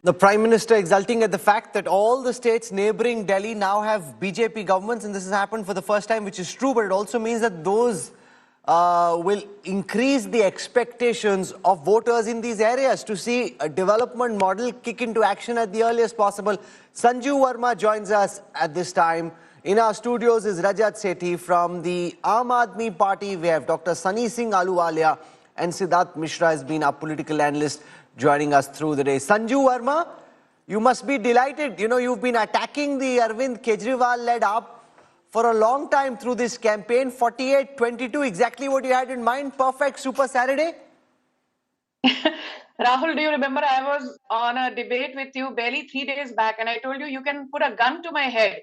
The Prime Minister exulting at the fact that all the states neighbouring Delhi now have BJP governments, and this has happened for the first time, which is true, but it also means that those will increase the expectations of voters in these areas to see a development model kick into action at the earliest possible. Sanju Verma joins us at this time. In our studios is Rajat Sethi from the Aam Aadmi Party. We have Dr. Sunny Singh Ahluwalia and Siddharth Mishra has been our political analyst joining us through the day. Sanju Verma, you must be delighted. You know, you've been attacking the Arvind Kejriwal-led AAP for a long time through this campaign. 48-22, exactly what you had in mind. Perfect Super Saturday. Rahul, do you remember I was on a debate with you barely 3 days back and I told you can put a gun to my head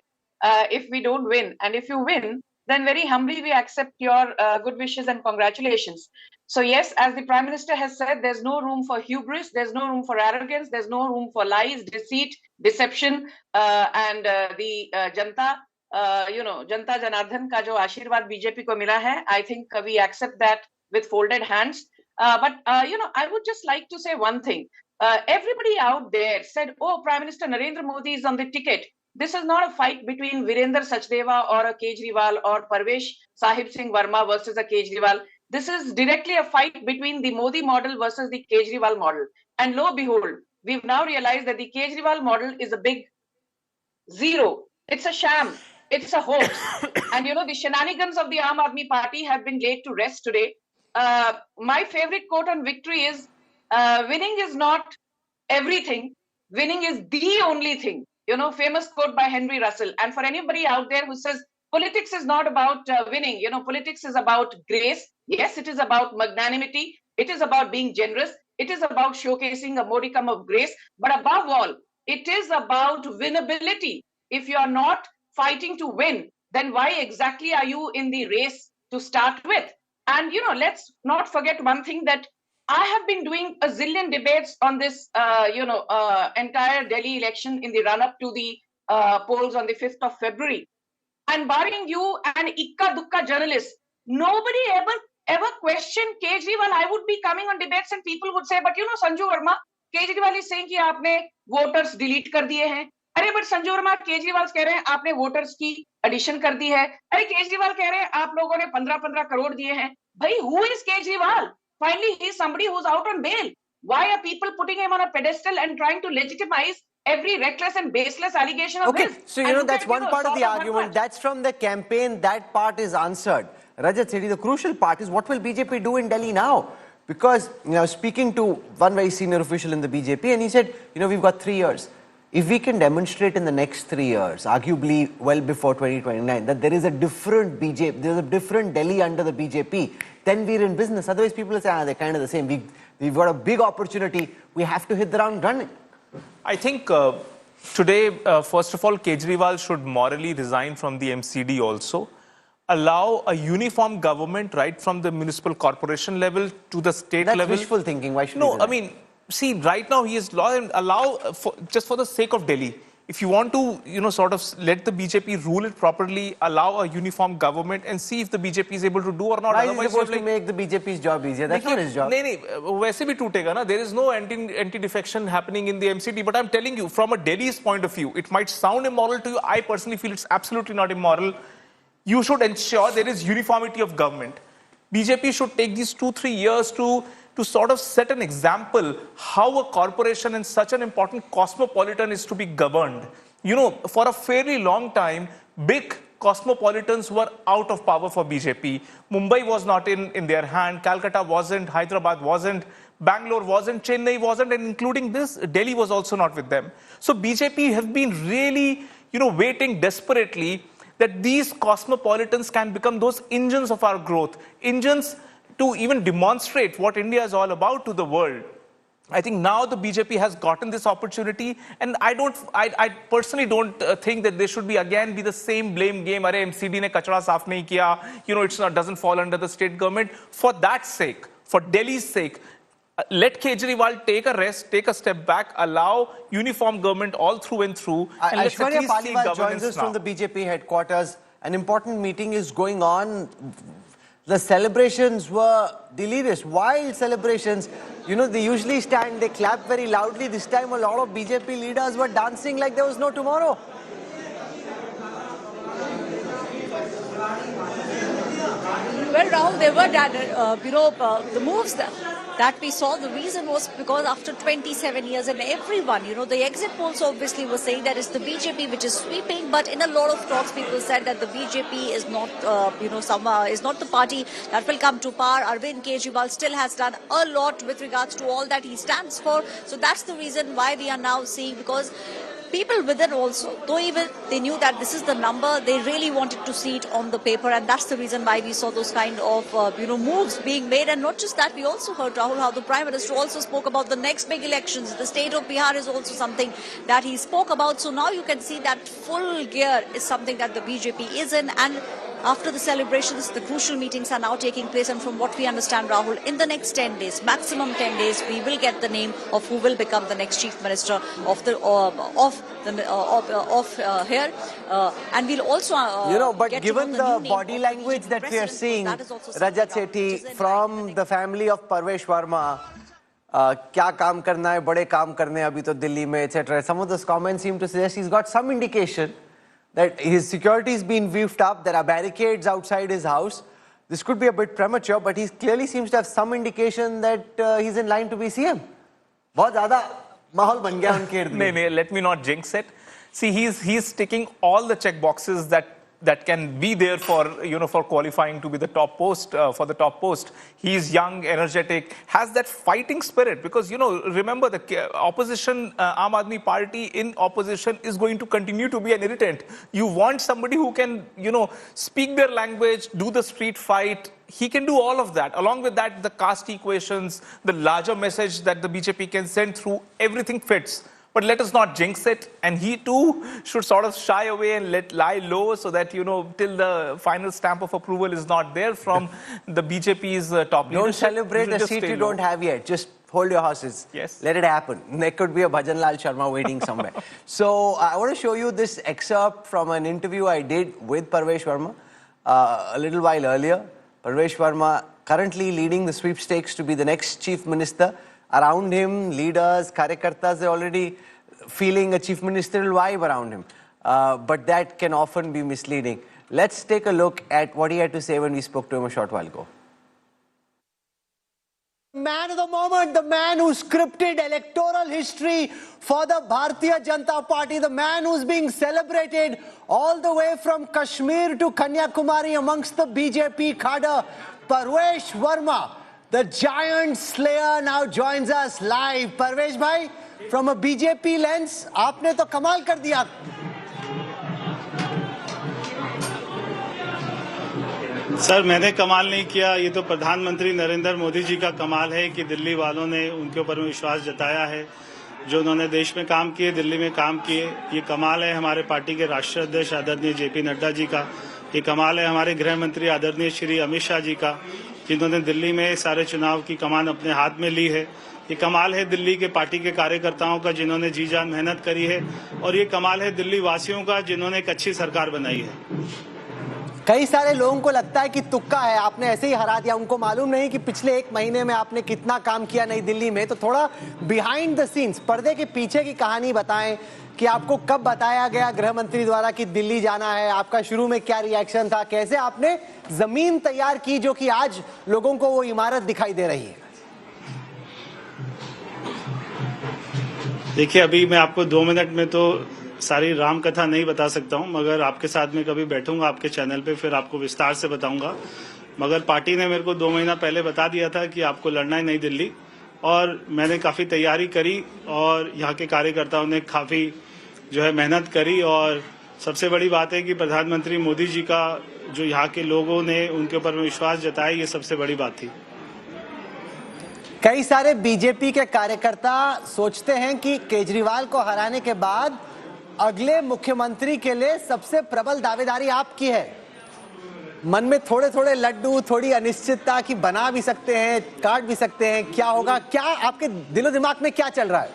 if we don't win. And if you win, then very humbly we accept your good wishes and congratulations. So yes, as the Prime Minister has said, there's no room for hubris, there's no room for arrogance, there's no room for lies, deceit, deception, and the Janta, Janta Janardhan ka jo Ashirwad BJP ko mila hai, I think we accept that with folded hands. But I would just like to say one thing. Everybody out there said, oh, Prime Minister Narendra Modi is on the ticket. This is not a fight between Virender Sachdeva or a Kejriwal or Parvesh Sahib Singh Verma versus a Kejriwal. This is directly a fight between the Modi model versus the Kejriwal model. And lo and behold, we've now realized that the Kejriwal model is a big zero. It's a sham. It's a hoax. And the shenanigans of the Aam Aadmi Party have been laid to rest today. My favorite quote on victory is, winning is not everything. Winning is the only thing. Famous quote by Henry Russell. And for anybody out there who says politics is not about winning, politics is about grace. Yes, it is about magnanimity. It is about being generous. It is about showcasing a modicum of grace. But above all, it is about winnability. If you are not fighting to win, then why exactly are you in the race to start with? And, let's not forget one thing, that I have been doing a zillion debates on this, entire Delhi election in the run-up to the polls on the 5th of February. And barring you and ikka-dukka journalists, nobody ever questioned Kejriwal. I would be coming on debates and people would say, but Sanju Verma, Kejriwal is saying कि आपने voters delete कर दिए हैं. अरे but Sanju Verma, Kejriwal कह रहे हैं आपने voters की addition कर दी है. अरे Kejriwal कह रहे हैं आप लोगों ने 15-15 करोड़ दिए हैं. भाई, who is Kejriwal? Finally, he is somebody who's out on bail. Why are people putting him on a pedestal and trying to legitimize every reckless and baseless allegation of his? Okay, so that's one part of the argument. That's from the campaign. That part is answered. Rajat Sethi, the crucial part is what will BJP do in Delhi now? Because, speaking to one very senior official in the BJP, and he said, we've got 3 years. If we can demonstrate in the next 3 years, arguably well before 2029, that there is a different BJP, there's a different Delhi under the BJP, then we're in business. Otherwise, people will say, they're kind of the same. We've got a big opportunity. We have to hit the ground running. I think today, first of all, Kejriwal should morally resign from the MCD also. Allow a uniform government right from the municipal corporation level to the state level. That's wishful thinking. Why should No, I mean, see, right now he is just for the sake of Delhi. If you want to, sort of let the BJP rule it properly, allow a uniform government and see if the BJP is able to do or not. Why is he supposed to make the BJP's job easier? That's not his job. No, वैसे भी टूटेगा ना. There is no anti-defection happening in the MCD. But I'm telling you, from a Delhi's point of view, it might sound immoral to you. I personally feel it's absolutely not immoral. You should ensure there is uniformity of government. BJP should take these 2-3 years to sort of set an example how a corporation and such an important cosmopolitan is to be governed. For a fairly long time, big cosmopolitans were out of power for BJP. Mumbai was not in their hand, Calcutta wasn't, Hyderabad wasn't, Bangalore wasn't, Chennai wasn't, and including this, Delhi was also not with them. So BJP has been really, waiting desperately that these cosmopolitans can become those engines of our growth, engines to even demonstrate what India is all about to the world. I think now the BJP has gotten this opportunity, and I personally don't think that there should be the same blame game. Arey MCD ne kachra saaf nahi kiya, doesn't fall under the state government. For that sake, for Delhi's sake, let Kejriwal take a rest, take a step back, allow uniform government all through and through. And Aishwarya Paliwal joins us from the BJP headquarters. An important meeting is going on. The celebrations were delirious, wild celebrations. You know, they usually stand, they clap very loudly. This time a lot of BJP leaders were dancing like there was no tomorrow. Well, Rahul, there were, the moves that we saw. The reason was because after 27 years, and everyone, the exit polls obviously were saying that it's the BJP which is sweeping. But in a lot of talks, people said that the BJP is not, is not the party that will come to power. Arvind Kejriwal still has done a lot with regards to all that he stands for. So that's the reason why we are now seeing, because people within also, though even they knew that this is the number, they really wanted to see it on the paper, and that's the reason why we saw those kind of moves being made. And not just that, we also heard, Rahul, how the Prime Minister also spoke about the next big elections. The state of Bihar is also something that he spoke about. So now you can see that full gear is something that the BJP is in. And after the celebrations, the crucial meetings are now taking place, and from what we understand, Rahul, in the next 10 days, maximum 10 days, we will get the name of who will become the next Chief Minister of here, and we'll also but given the body language that we are seeing, Rajat Sethi, from the family of Parvesh Verma, क्या काम करना है, बड़े काम करने हैं अभी तो दिल्ली में, etc. Some of those comments seem to suggest he's got some indication that his security is being beefed up. There are barricades outside his house. This could be a bit premature, but he clearly seems to have some indication that he's in line to be CM. बहुत ज़्यादा माहौल बन गया उनके इर्द में. No, let me not jinx it. See, he's ticking all the check boxes that can be there for for qualifying to be the top post, for the top post. He's young, energetic, has that fighting spirit, because remember the opposition, Aam Aadmi Party in opposition is going to continue to be an irritant. You want somebody who can speak their language, do the street fight. He can do all of that. Along with that, the caste equations, the larger message that the BJP can send through, everything fits. But let us not jinx it, and he too should sort of shy away and lie low, so that till the final stamp of approval is not there from the BJP's top leadership. Don't celebrate a seat you don't have yet. Just hold your horses. Yes. Let it happen. There could be a Bhajan Lal Sharma waiting somewhere. So I want to show you this excerpt from an interview I did with Parvesh Verma a little while earlier. Parvesh Verma currently leading the sweepstakes to be the next chief minister. Around him, leaders, karyakartas are already feeling a chief ministerial vibe around him. But that can often be misleading. Let's take a look at what he had to say when we spoke to him a short while ago. Man of the moment, the man who scripted electoral history for the Bharatiya Janata Party, the man who's being celebrated all the way from Kashmir to Kanyakumari amongst the BJP cadre, Parvesh Verma. The giant slayer now joins us live. Parvesh bhai, from a BJP lens, आपने तो कमाल कर दिया. Sir, मैंने कमाल नहीं किया. ये तो प्रधानमंत्री नरेंद्र मोदी जी का कमाल है कि दिल्ली वालों ने उनके ऊपर विश्वास जताया है. जो उन्होंने देश में काम किए, दिल्ली में काम किए, ये कमाल है हमारे पार्टी के राष्ट्रीय अध्यक्ष आदरणीय जेपी नड्डा जी का. ये कमाल है हमारे गृह मंत्री आदरणीय श्री अमित शाह जी का, जिन्होंने दिल्ली में सारे चुनाव की कमान अपने हाथ में ली है. ये कमाल है दिल्ली के पार्टी के कार्यकर्ताओं का, जिन्होंने जी जान मेहनत करी है. और ये कमाल है दिल्ली वासियों का, जिन्होंने एक अच्छी सरकार बनाई है. कई सारे लोगों को लगता है कि तुक्का है, आपने ऐसे ही हरा दिया. उनको मालूम नहीं कि पिछले एक महीने में आपने कितना काम किया नई दिल्ली में. तो थोड़ा बिहाइंड द सीन्स, पर्दे के पीछे की कहानी बताएं कि आपको कब बताया गया गृह मंत्री द्वारा कि दिल्ली जाना है, आपका शुरू में क्या रिएक्शन था, कैसे आपने जमीन तैयार की जो कि आज लोगों को वो इमारत दिखाई दे रही है. देखिए, अभी मैं आपको 2 मिनट में तो सारी राम कथा नहीं बता सकता हूं, मगर आपके साथ में कभी बैठूंगा आपके चैनल पे, फिर आपको विस्तार से बताऊंगा. मगर पार्टी ने मेरे को 2 महीना पहले बता दिया था कि आपको लड़ना है नई दिल्ली, और मैंने काफी तैयारी करी, और यहाँ के कार्यकर्ताओं ने काफी मेहनत करी. और सबसे बड़ी बात है कि प्रधानमंत्री मोदी जी का जो यहाँ के लोगों ने उनके ऊपर विश्वास जताया, ये सबसे बड़ी बात थी. कई सारे बीजेपी के कार्यकर्ता सोचते हैं कि केजरीवाल को हराने के बाद अगले मुख्यमंत्री के लिए सबसे प्रबल दावेदारी आपकी है. मन में थोड़े थोड़े लड्डू, थोड़ी अनिश्चितता कि बना भी सकते हैं, काट भी सकते हैं, क्या होगा, क्या आपके दिलो दिमाग में क्या चल रहा है?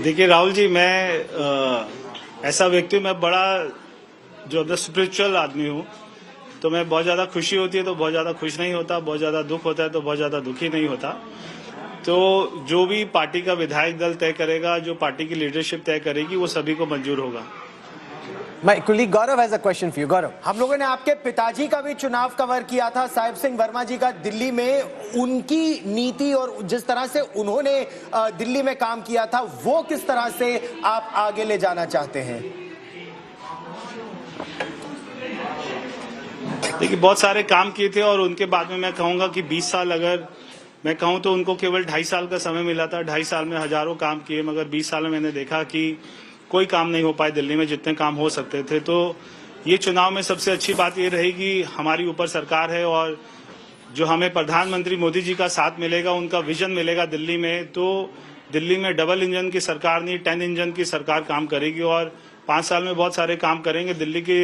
देखिए राहुल जी, मैं ऐसा व्यक्ति हूं, मैं बड़ा जो अंदर स्पिरिचुअल आदमी हूँ, तो मैं बहुत ज़्यादा खुशी होती है तो बहुत ज़्यादा खुश नहीं होता, बहुत ज़्यादा दुख होता है तो बहुत ज़्यादा दुखी नहीं होता। तो जो भी पार्टी का विधायक दल तय करेगा, जो पार्टी की लीडरशिप तय करेगी, वो सभी को मंजूर होगा। My colleague Gaurav has a question for you. Gaurav. हम लोगों ने आपके पिताजी का भी चुनाव कवर किया था, साहिब सिंह वर्मा जी का, दिल्ली में उनकी नीति और जिस तरह से उन्होंने दिल्ली में काम किया था, वो किस तरह से आप आगे ले जाना चाहते हैं? देखिए, बहुत सारे काम किए थे और उनके बाद में मैं कहूंगा कि 20 साल अगर मैं कहूं तो उनको केवल 2.5 साल का समय मिला था। 2.5 साल में हजारों काम किए, मगर 20 साल में मैंने देखा कि कोई काम नहीं हो पाए दिल्ली में जितने काम हो सकते थे। तो ये चुनाव में सबसे अच्छी बात ये रहेगी, हमारी ऊपर सरकार है और जो हमें प्रधानमंत्री मोदी जी का साथ मिलेगा, उनका विजन मिलेगा दिल्ली में, तो दिल्ली में डबल इंजन की सरकार नहीं 10 इंजन की सरकार काम करेगी और 5 साल में बहुत सारे काम करेंगे। दिल्ली के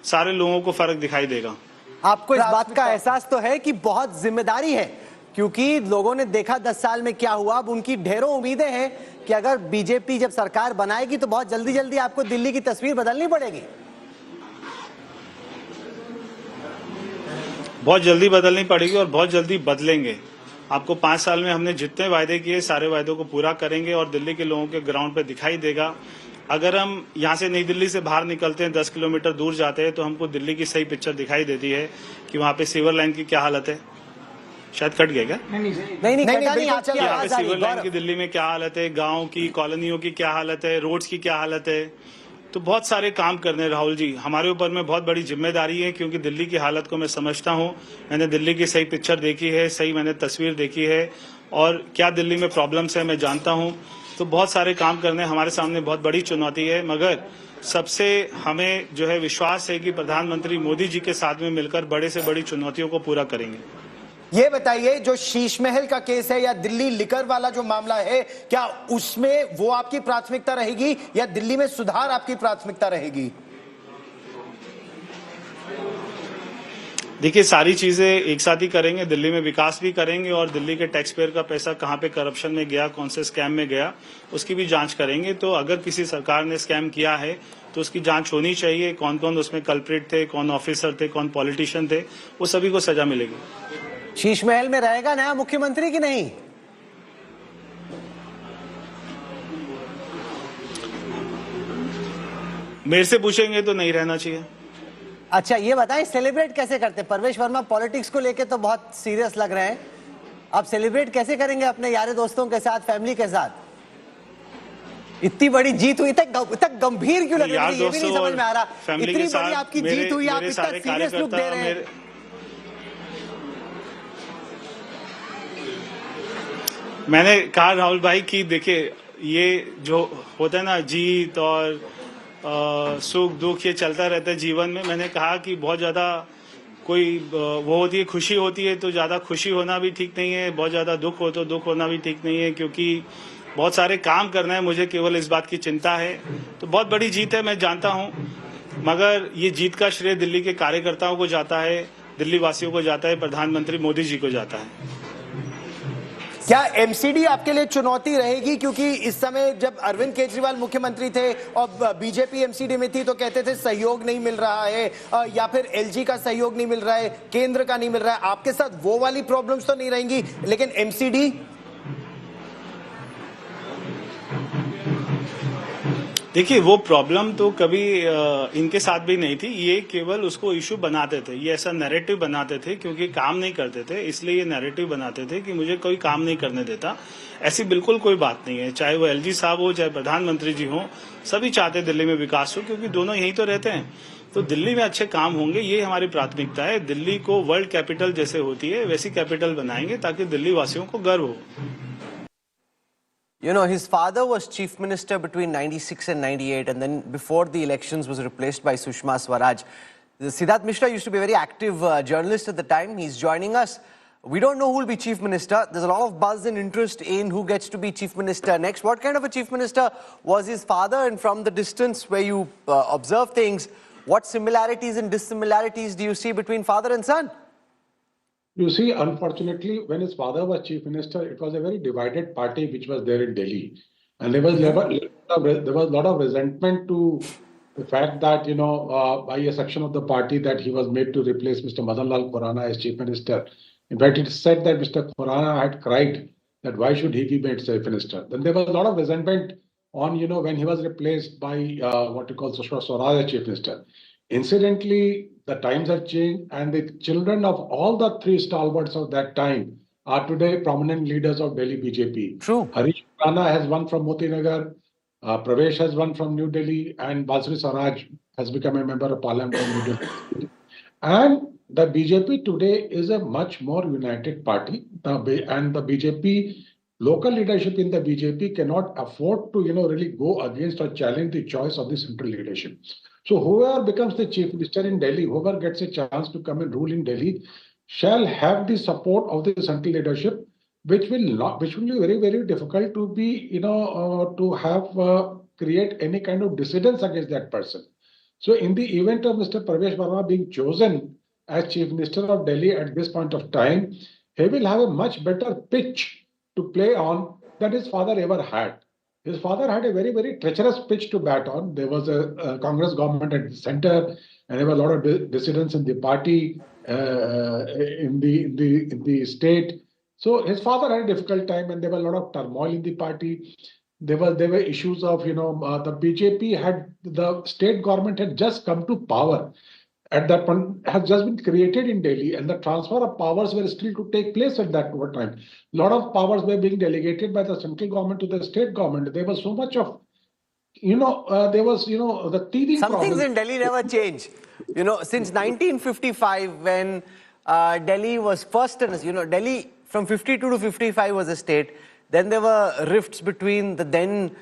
सारे लोगों को फर्क दिखाई देगा। आपको इस बात का एहसास तो है कि बहुत जिम्मेदारी है, क्योंकि लोगों ने देखा 10 साल में क्या हुआ। अब उनकी ढेरों उम्मीदें हैं कि अगर बीजेपी जब सरकार बनाएगी तो बहुत जल्दी जल्दी आपको दिल्ली की तस्वीर बदलनी पड़ेगी। बहुत जल्दी बदलनी पड़ेगी और बहुत जल्दी बदलेंगे। आपको 5 साल में हमने जितने वायदे किए, सारे वायदों को पूरा करेंगे और दिल्ली के लोगों के ग्राउंड पे दिखाई देगा। अगर हम यहाँ से नई दिल्ली से बाहर निकलते हैं, 10 किलोमीटर दूर जाते हैं, तो हमको दिल्ली की सही पिक्चर दिखाई देती है कि वहाँ पे सीवर लाइन की क्या हालत है। शायद कट गया क्या? नहीं, यहाँ पे सीवर लाइन की दिल्ली में क्या हालत है, गाँव की कॉलोनियों की क्या हालत है, रोड्स की क्या हालत है। तो बहुत सारे काम करने राहुल जी, हमारे ऊपर में बहुत बड़ी जिम्मेदारी है, क्योंकि दिल्ली की हालत को मैं समझता हूँ। मैंने दिल्ली की सही पिक्चर देखी है, सही मैंने तस्वीर देखी है और क्या दिल्ली में प्रॉब्लम्स है मैं जानता हूँ। तो बहुत सारे काम करने हमारे सामने बहुत बड़ी चुनौती है, मगर सबसे हमें जो है विश्वास है कि प्रधानमंत्री मोदी जी के साथ में मिलकर बड़े से बड़ी चुनौतियों को पूरा करेंगे। ये बताइए, जो शीश महल का केस है या दिल्ली लिकर वाला जो मामला है, क्या उसमें वो आपकी प्राथमिकता रहेगी या दिल्ली में सुधार आपकी प्राथमिकता रहेगी? देखिए, सारी चीजें एक साथ ही करेंगे। दिल्ली में विकास भी करेंगे और दिल्ली के टैक्स पेयर का पैसा कहां पे करप्शन में गया, कौन से स्कैम में गया, उसकी भी जांच करेंगे। तो अगर किसी सरकार ने स्कैम किया है तो उसकी जांच होनी चाहिए। कौन कौन उसमें कल्प्रिट थे, कौन ऑफिसर थे, कौन पॉलिटिशियन थे, वो सभी को सजा मिलेगी। शीश महल में रहेगा नया मुख्यमंत्री की नहीं? मेरे से पूछेंगे तो नहीं रहना चाहिए। अच्छा, ये बताएं सेलिब्रेट कैसे करते? परवेश वर्मा पॉलिटिक्स को लेके तो बहुत सीरियस लग रहे हैं। आप सेलिब्रेट कैसे करेंगे अपने यार दोस्तों के साथ, फैमिली के साथ? इतनी बड़ी जीत हुई, इतना गंभीर क्यों लग रहा है? ये भी नहीं समझ में आ रहा। इतनी बड़ी आपकी जीत हुई, आप इतना सीरियस लुक दे रहे हैं। मैंने कहा राहुल भाई कि देखिए, ये जो होता है ना जीत और सुख दुख, ये चलता रहता है जीवन में। मैंने कहा कि बहुत ज्यादा कोई वो होती है, खुशी होती है तो ज्यादा खुशी होना भी ठीक नहीं है, बहुत ज्यादा दुख हो तो दुख होना भी ठीक नहीं है, क्योंकि बहुत सारे काम करना है। मुझे केवल इस बात की चिंता है। तो बहुत बड़ी जीत है, मैं जानता हूं, मगर ये जीत का श्रेय दिल्ली के कार्यकर्ताओं को जाता है, दिल्ली वासियों को जाता है, प्रधानमंत्री मोदी जी को जाता है। क्या एमसीडी आपके लिए चुनौती रहेगी? क्योंकि इस समय जब अरविंद केजरीवाल मुख्यमंत्री थे और बीजेपी एमसीडी में थी तो कहते थे सहयोग नहीं मिल रहा है, या फिर एलजी का सहयोग नहीं मिल रहा है, केंद्र का नहीं मिल रहा है। आपके साथ वो वाली प्रॉब्लम्स तो नहीं रहेंगी, लेकिन एमसीडी? देखिए, वो प्रॉब्लम तो कभी इनके साथ भी नहीं थी। ये केवल उसको इशू बनाते थे, ये ऐसा नैरेटिव बनाते थे, क्योंकि काम नहीं करते थे इसलिए ये नैरेटिव बनाते थे कि मुझे कोई काम नहीं करने देता। ऐसी बिल्कुल कोई बात नहीं है। चाहे वो एलजी साहब हो, चाहे प्रधानमंत्री जी हो, सभी चाहते दिल्ली में विकास हो, क्योंकि दोनों यहीं तो रहते हैं। तो दिल्ली में अच्छे काम होंगे, ये हमारी प्राथमिकता है। दिल्ली को वर्ल्ड कैपिटल जैसे होती है वैसी कैपिटल बनाएंगे ताकि दिल्ली वासियों को गर्व हो। You know, his father was chief minister between 96 and 98, and then before the elections was replaced by Sushma Swaraj. Siddharth Mishra used to be a very active journalist at the time. He's joining us. We don't know who will be chief minister. There's a lot of buzz and interest in who gets to be chief minister next. What kind of a chief minister was his father? And from the distance where you observe things, what similarities and dissimilarities do you see between father and son? You see, unfortunately, when his father was chief minister, it was a very divided party which was there in Delhi, and there was a lot of resentment to the fact that, by a section of the party that he was made to replace Mr. Madan Lal Khurana as chief minister. In fact, it is said that Mr. Khurana had cried that why should he be made chief minister. Then there was a lot of resentment on, when he was replaced by what you call Sushma Swaraj as chief minister. Incidentally, the times have changed, and the children of all the three stalwarts of that time are today prominent leaders of Delhi BJP. True. Harish Khurana has won from Motinagar, Pravesh has won from New Delhi, and Balsri Swaraj has become a member of parliament of New Delhi. And the BJP today is a much more united party, and the BJP local leadership in the BJP cannot afford to, really go against or challenge the choice of the central leadership. So whoever becomes the chief minister in Delhi, whoever gets a chance to come and rule in Delhi, shall have the support of the central leadership, which will be very, very difficult to be, to have create any kind of dissidence against that person. So in the event of Mr. Pravesh Verma being chosen as chief minister of Delhi at this point of time, he will have a much better pitch to play on that his father ever had. His father had a very, very treacherous pitch to bat on. There was a Congress government at the center, and there were a lot of dissidents in the party, in the state. So his father had a difficult time, and there were a lot of turmoil in the party. There were issues of, the BJP the state government had just come to power. At that point, has just been created in Delhi, and the transfer of powers were still to take place at that time. A lot of powers were being delegated by the central government to the state government. There was so much of, there was, the teething Some problem. things in Delhi never change. Since 1955, when Delhi was first, Delhi from 52 to 55 was a state. Then there were rifts between the then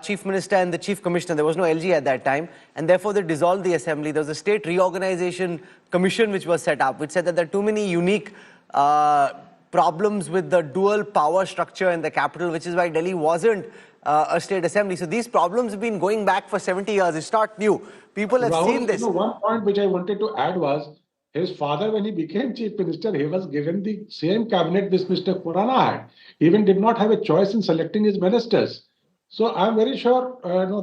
chief minister and the chief commissioner. There was no LG at that time, and therefore they dissolved the assembly. There was a state reorganization commission which was set up, which said that there are too many unique problems with the dual power structure in the capital, which is why Delhi wasn't a state assembly. So these problems have been going back for 70 years. It's not new. People have Rahul, seen this. One point which I wanted to add was, his father, when he became chief minister, he was given the same cabinet which Mr. Khurana had. He even did not have a choice in selecting his ministers. So I'm very sure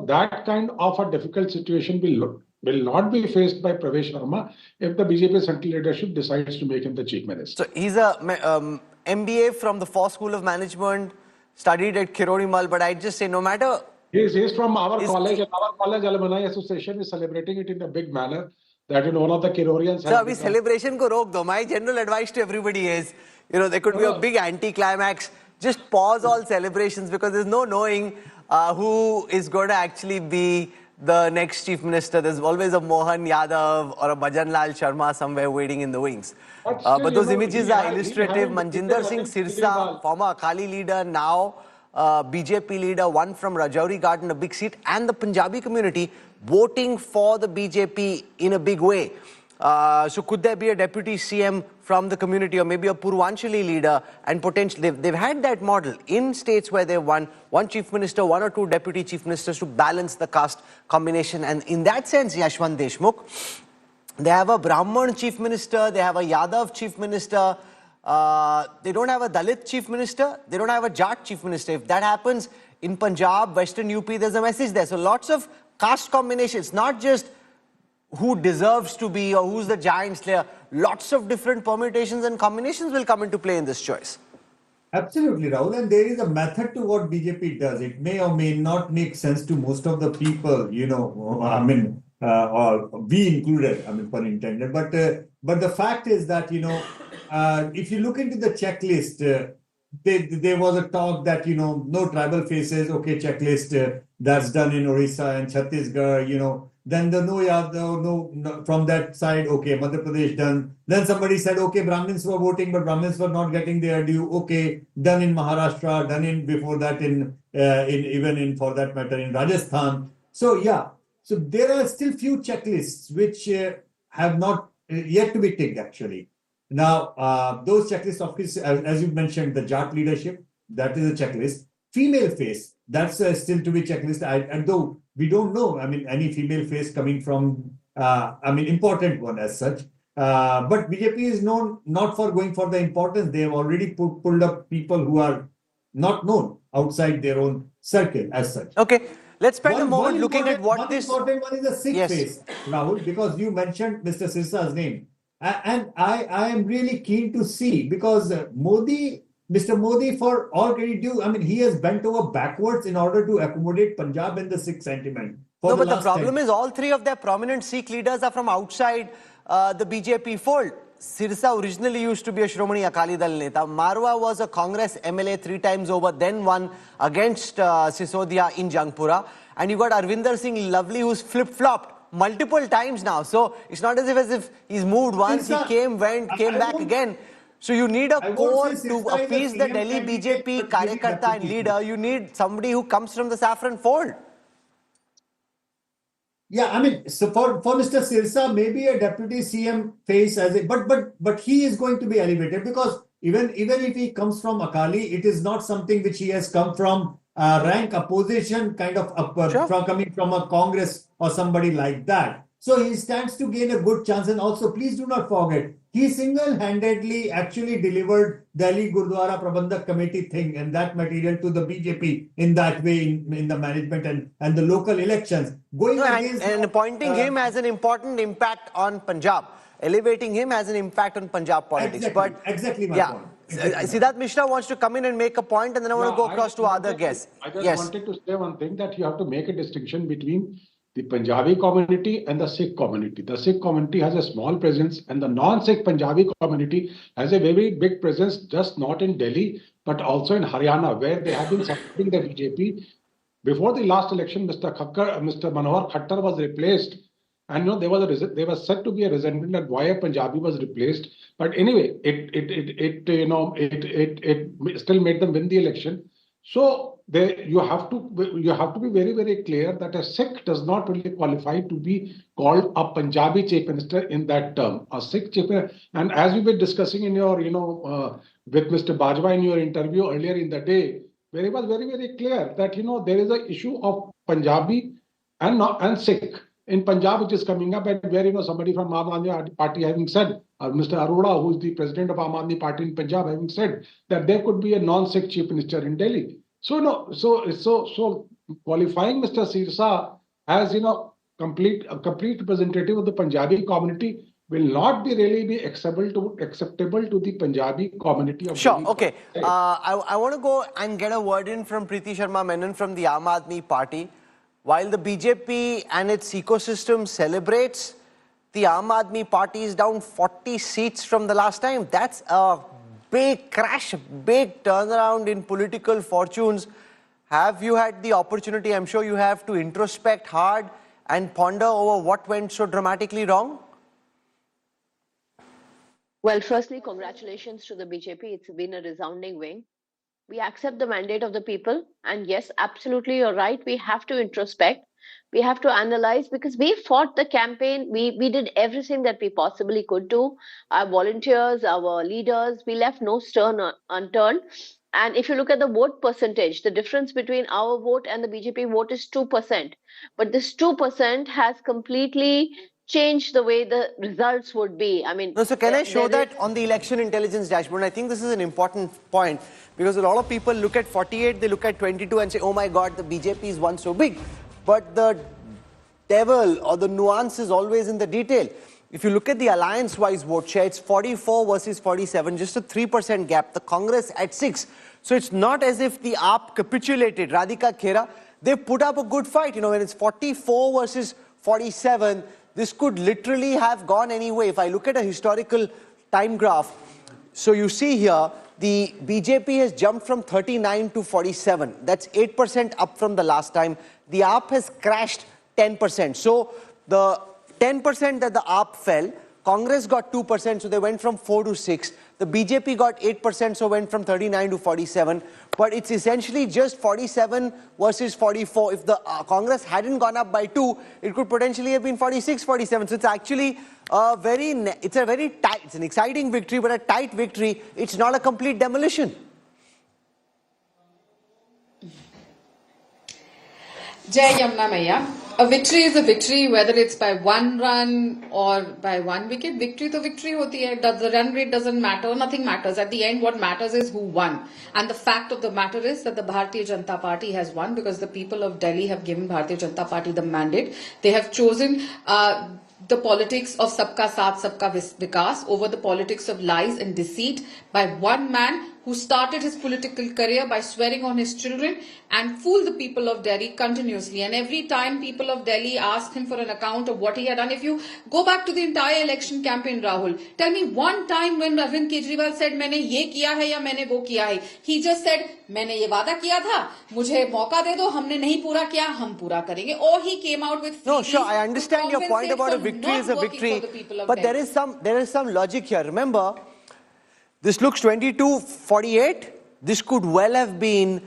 that kind of a difficult situation will not be faced by Pravesh Verma if the BJP central leadership decides to make him the chief minister. So he's a MBA from the Four School of Management, studied at Kirorimal, but I'd just say no matter... He's from our college, and our college alumni association is celebrating it in a big manner. That one of the Kirorians has... So, abhi celebration ko rok do. My general advice to everybody is, there could be a big anti-climax. Just pause all celebrations, because there's no knowing who is going to actually be the next chief minister. There's always a Mohan Yadav or a Bhajan Lal Sharma somewhere waiting in the wings. But those images are illustrative. Manjinder Singh Sirsa, former Akali leader, now BJP leader, won from Rajouri Garden, a big seat, and the Punjabi community voting for the BJP in a big way. So could there be a deputy CM from the community, or maybe a Purvanchali leader, and potentially they've had that model in states where they've won one chief minister, one or two deputy chief ministers to balance the caste combination. And in that sense, Yashwant Deshmukh, they have a Brahman chief minister, they have a Yadav chief minister, they don't have a Dalit chief minister, they don't have a Jat chief minister. If that happens in Punjab, Western UP, there's a message there. So lots of caste combinations, not just who deserves to be or who's the giant slayer. Lots of different permutations and combinations will come into play in this choice. Absolutely, Rahul. And there is a method to what BJP does. It may or may not make sense to most of the people, or we included, pun intended. But the fact is that, if you look into the checklist, there was a talk that, no tribal faces, okay, checklist, that's done in Orissa and Chhattisgarh, then the no from that side, okay, Madhya Pradesh done. Then somebody said, okay, Brahmins were voting, but Brahmins were not getting their due. Okay, done in Maharashtra, done in before that for that matter in Rajasthan. So yeah, so there are still few checklists which have not yet to be ticked actually. Now, those checklists, of course, as you mentioned, the Jat leadership, that is a checklist. Female face, that's still to be checklist. And though we don't know, any female face coming from, important one as such. But BJP is known not for going for the importance. They have already pulled up people who are not known outside their own circle as such. Okay. Let's spend a moment looking at what one this... important one is the Sikh Yes. face, Rahul, because you mentioned Mr. Sirsa's name. And I am really keen to see, because Mr. Modi, for all credit due, I mean, he has bent over backwards in order to accommodate Punjab and the Sikh sentiment. No, but the problem is all three of their prominent Sikh leaders are from outside the BJP fold. Sirsa originally used to be a Shromani Akali Dal Neta. Marwa was a Congress MLA 3 times over, then won against Sisodia in Jangpura. And you got Arvinder Singh Lovely, who's flip-flopped multiple times now. So it's not as if he's moved once, Sirsa, he came, went, came back again. So you need a core to appease the Delhi BJP Karyakarta and leader. You need somebody who comes from the saffron fold. Yeah, I mean, so for Mr. Sirsa, maybe a deputy CM face as a, but he is going to be elevated, because even if he comes from Akali, it is not something which he has come from rank opposition kind of from coming from a Congress or somebody like that. So he stands to gain a good chance. And also, please do not forget, he single-handedly actually delivered Delhi Gurdwara Prabandhak Committee thing and that material to the BJP in that way in the management and the local elections. And appointing him as an important impact on Punjab. Elevating him as an impact on Punjab politics. Exactly my point. Siddharth Mishra wants to come in and make a point, and then I want to go across to other guests. I just wanted to say one thing, that you have to make a distinction between the Punjabi community and the Sikh community. The Sikh community has a small presence, and the non-Sikh Punjabi community has a very big presence, just not in Delhi, but also in Haryana, where they have been supporting the BJP. Before the last election, Mr. Manohar Khattar was replaced, and there was said to be a resentment that why a Punjabi was replaced. But anyway, it still made them win the election. So you have to be very, very clear that a Sikh does not really qualify to be called a Punjabi chief minister in that term. A Sikh chief minister, and as we were discussing in your with Mr. Bajwa in your interview earlier in the day, where it was very, very clear that there is an issue of Punjabi and Sikh in Punjab, which is coming up, and where somebody from Aam Aadmi Party having said, Mr. Arora, who is the president of Aam Aadmi Party in Punjab, having said that there could be a non-Sikh chief minister in Delhi. So qualifying Mr. Sirsa as a complete representative of the Punjabi community will not be acceptable to the Punjabi community of Sure, Delhi. okay. I want to go and get a word in from Preeti Sharma Menon from the Aam Aadmi Party. While the BJP and its ecosystem celebrates, the Aam Aadmi Party is down 40 seats from the last time. That's a big crash, big turnaround in political fortunes. Have you had the opportunity, I'm sure you have, to introspect hard and ponder over what went so dramatically wrong? Well, firstly, congratulations to the BJP. It's been a resounding win. We accept the mandate of the people. And yes, absolutely, you're right. We have to introspect. We have to analyze, because we fought the campaign. We did everything that we possibly could do. Our volunteers, our leaders, we left no stone unturned. And if you look at the vote percentage, the difference between our vote and the BJP vote is 2%. But this 2% has completely changed the way the results would be. I mean, so can I show that on the election intelligence dashboard? I think this is an important point, because a lot of people look at 48, they look at 22 and say, oh my God, the BJP is one so big. But the devil or the nuance is always in the detail. If you look at the alliance-wise vote share, it's 44 versus 47, just a 3% gap. The Congress at 6. So it's not as if the AAP capitulated. Radhika Khera, they put up a good fight. When it's 44 versus 47, this could literally have gone any way. If I look at a historical time graph, so you see here, the BJP has jumped from 39 to 47. That's 8% up from the last time. The AAP has crashed 10%. So the 10% that the AAP fell, Congress got 2%, so they went from 4 to 6. The BJP got 8%, so went from 39 to 47. But it's essentially just 47 versus 44. If the Congress hadn't gone up by 2, it could potentially have been 46, 47. So it's actually it's an exciting victory, but a tight victory. It's not a complete demolition. Jai Yamuna Maya. A victory is a victory, whether it's by 1 run or by 1 wicket. Victory to victory hoti hai. The run rate doesn't matter. Nothing matters. At the end, what matters is who won. And the fact of the matter is that the Bharatiya Janata Party has won because the people of Delhi have given Bharatiya Janata Party the mandate. They have chosen the politics of Sabka Saath, Sabka Vikas over the politics of lies and deceit by one man who started his political career by swearing on his children and fooled the people of Delhi continuously. And every time people of Delhi asked him for an account of what he had done, if you go back to the entire election campaign, Rahul, tell me one time when Arvind Kejriwal said, मैंने ये किया है या मैंने वो किया है. He just said, मैंने ये वादा किया था, मुझे मौका दे दो, हमने नहीं पूरा किया, हम पूरा करेंगे. Or he came out with no, sure, I understand your point about a victory is a victory, but there is some logic here. Remember, this looks 22-48. This could well have been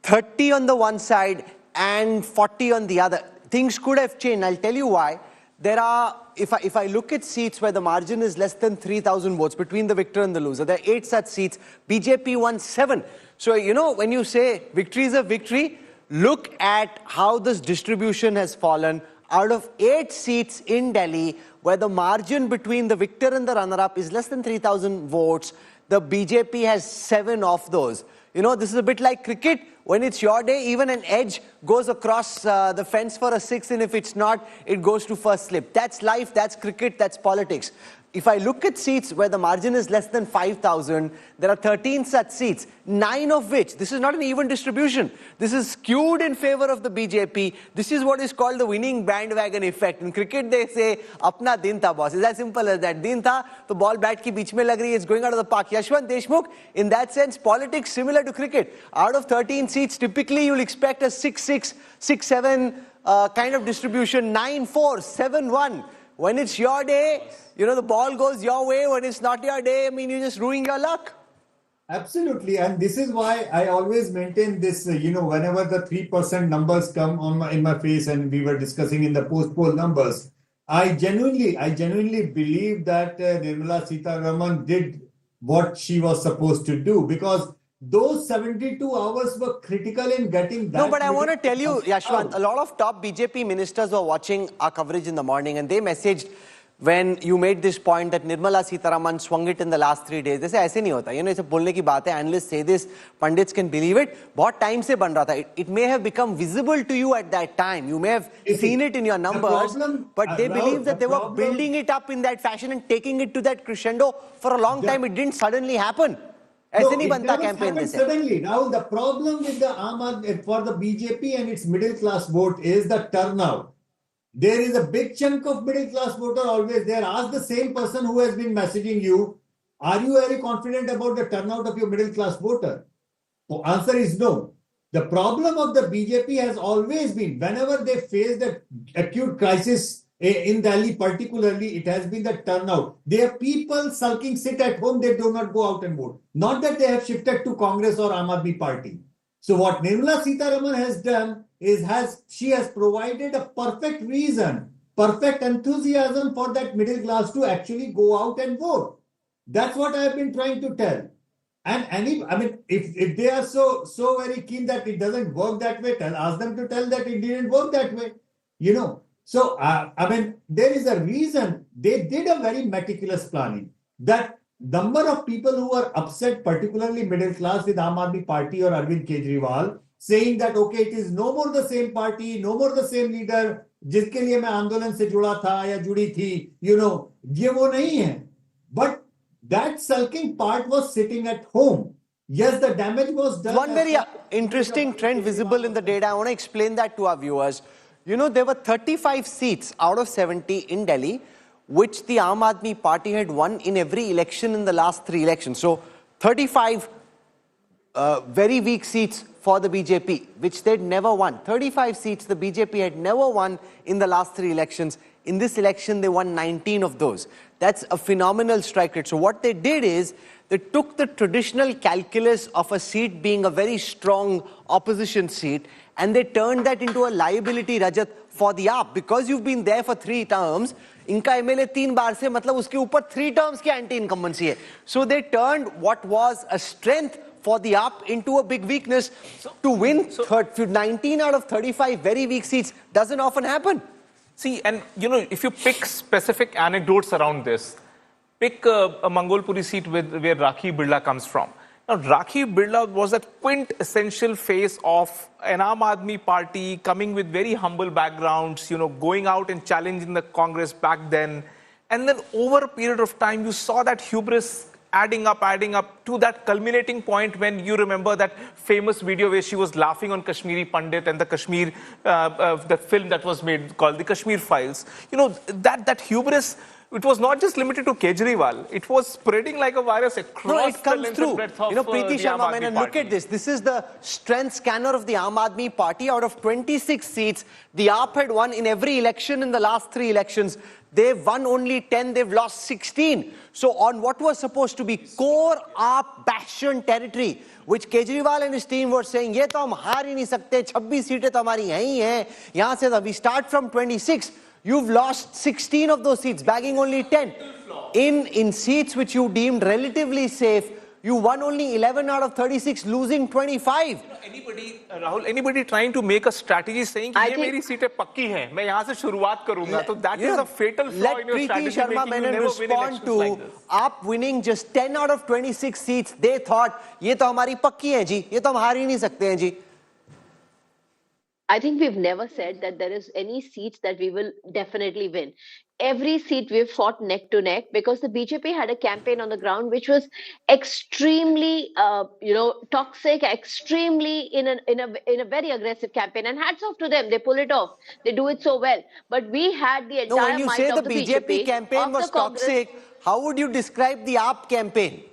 30 on the one side and 40 on the other. Things could have changed. I'll tell you why. There are, if I look at seats where the margin is less than 3,000 votes between the victor and the loser, there are 8 such seats. BJP won 7. So, you know, when you say victory is a victory, look at how this distribution has fallen. Out of 8 seats in Delhi, where the margin between the victor and the runner-up is less than 3,000 votes, the BJP has 7 of those. You know, this is a bit like cricket. When it's your day, even an edge goes across the fence for a 6, and if it's not, it goes to first slip. That's life, that's cricket, that's politics. If I look at seats where the margin is less than 5,000, there are 13 such seats, 9 of which, this is not an even distribution. This is skewed in favor of the BJP. This is what is called the winning bandwagon effect. In cricket, they say, apna din tha, boss. It's as simple as that. Din tha, the ball bat ki beech mein lag rahi hai, it's going out of the park. Yashwant Deshmukh, in that sense, politics similar to cricket. Out of 13 seats, typically you'll expect a 6-6, 6-7 kind of distribution, 9-4, 7-1. When it's your day, you know, the ball goes your way. When it's not your day, I mean, you're just ruining your luck. Absolutely. And this is why I always maintain this, you know, whenever the 3% numbers come on in my face, and we were discussing in the post-poll numbers, I genuinely believe that Nirmala Sitharaman did what she was supposed to do, because those 72 hours were critical in getting that. No, but I want to tell you, Yashwant, a lot of top BJP ministers were watching our coverage in the morning, and they messaged when you made this point that Nirmala Sitharaman swung it in the last 3 days. They say, ऐसे नहीं होता. You know, it's a बोलने की बात है. Analysts say this, pundits can believe it. बहुत time से बन रहा था. It may have become visible to you at that time. You may have seen it in your numbers, but they believe that they were building it up in that fashion and taking it to that crescendo for a long time. It didn't suddenly happen. No, it never happened suddenly. Now, the problem with the for the BJP and its middle class vote is the turnout. There is a big chunk of middle class voter always there. Ask the same person who has been messaging you, are you very confident about the turnout of your middle class voter? The answer is no. The problem of the BJP has always been, whenever they face the acute crisis in Delhi particularly, it has been the turnout. There are people sulking, sit at home, they do not go out and vote. Not that they have shifted to Congress or Aam Aadmi Party. So what Nirmala Sitharaman has done is she has provided a perfect reason, perfect enthusiasm for that middle class to actually go out and vote. That's what I have been trying to tell. And if they are so very keen that it doesn't work that way, ask them to tell that it didn't work that way. You know. So, there is a reason they did a very meticulous planning. That number of people who were upset, particularly middle class with Aam Aadmi Party or Arvind Kejriwal, saying that, okay, it is no more the same party, no more the same leader, जिसके लिए मैं आंदोलन से जुड़ा था या जुड़ी थी, you know, ये वो नहीं है. But that sulking part was sitting at home. Yes, the damage was done. One very interesting trend visible in the data. I want to explain that to our viewers. You know, there were 35 seats out of 70 in Delhi, which the Aam Aadmi Party had won in every election in the last 3 elections. So, 35 very weak seats for the BJP, which they'd never won. 35 seats the BJP had never won in the last 3 elections. In this election, they won 19 of those. That's a phenomenal strike rate. So what they did is, they took the traditional calculus of a seat being a very strong opposition seat, and they turned that into a liability, Rajat, for the AAP. Because you've been there for 3 terms, इनका MLA 3 बार से मतलब उसके ऊपर 3 terms की anti-incumbency है. So they turned what was a strength for the AAP into a big weakness. To win 19 out of 35 very weak seats doesn't often happen. See, and you know, if you pick specific anecdotes around this, pick a Mangolpuri seat where Rakhi Birla comes from. Now, Rakhi Birla was a quintessential face of an Aam Aadmi Party coming with very humble backgrounds, you know, going out and challenging the Congress back then. And then over a period of time, you saw that hubris adding up to that culminating point when you remember that famous video where she was laughing on Kashmiri Pandit and the Kashmir, the film that was made called the Kashmir Files. You know, that hubris, it was not just limited to Kejriwal. It was spreading like a virus across it comes the length through. and breadth of Preeti the Aam Sharma Aadmi Menon, Party. look at this. This is the strength scanner of the Aam Aadmi Party. Out of 26 seats, the AAP had won in every election in the last 3 elections. They've won only 10, they've lost 16. So on what was supposed to be core AAP bastion territory, which Kejriwal and his team were saying, ye to hum haar hi nahi sakte, 26 seatein to hamari yahi hain, yahan se we start from 26. You've lost 16 of those seats, bagging only 10. In seats which you deemed relatively safe, you won only 11 out of 36, losing 25. You know, Rahul, anybody trying to make a strategy saying कि ये मेरी सीटें पक्की हैं, मैं यहाँ से शुरुआत करूँगा, तो that is a fatal flaw in your strategy making. Let Preeti Sharma Menon respond to like AAP winning just 10 out of 26 seats. They thought, ये तो हमारी पक्की है जी, ये तो हम हार ही नहीं सकते हैं जी. I think we've never said that there is any seats that we will definitely win. Every seat we've fought neck to neck because the BJP had a campaign on the ground which was extremely, toxic, extremely in a very aggressive campaign. And hats off to them, they pull it off. They do it so well. But we had the entire when you might say of the the BJP campaign was toxic, how would you describe the AAP campaign?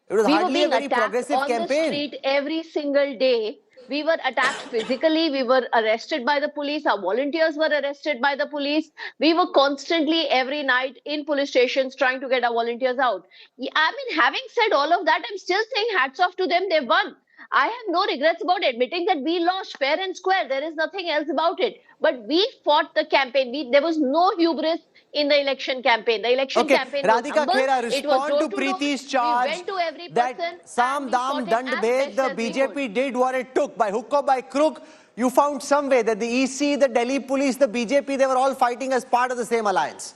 It was hardly a very progressive campaign. On the street every single day. We were attacked physically. We were arrested by the police. Our volunteers were arrested by the police. We were constantly every night in police stations trying to get our volunteers out. I mean, having said all of that, I'm still saying hats off to them. They won. I have no regrets about admitting that we lost fair and square. There is nothing else about it. But we fought the campaign. There was no hubris in the election campaign. The election campaign was Radhika humble. Khera, It was respond to Preeti's charge we went to every that person Sam Dam Dand Bhed, the BJP did what it took. By hook or by crook, you found some way that the EC, the Delhi police, the BJP, they were all fighting as part of the same alliance.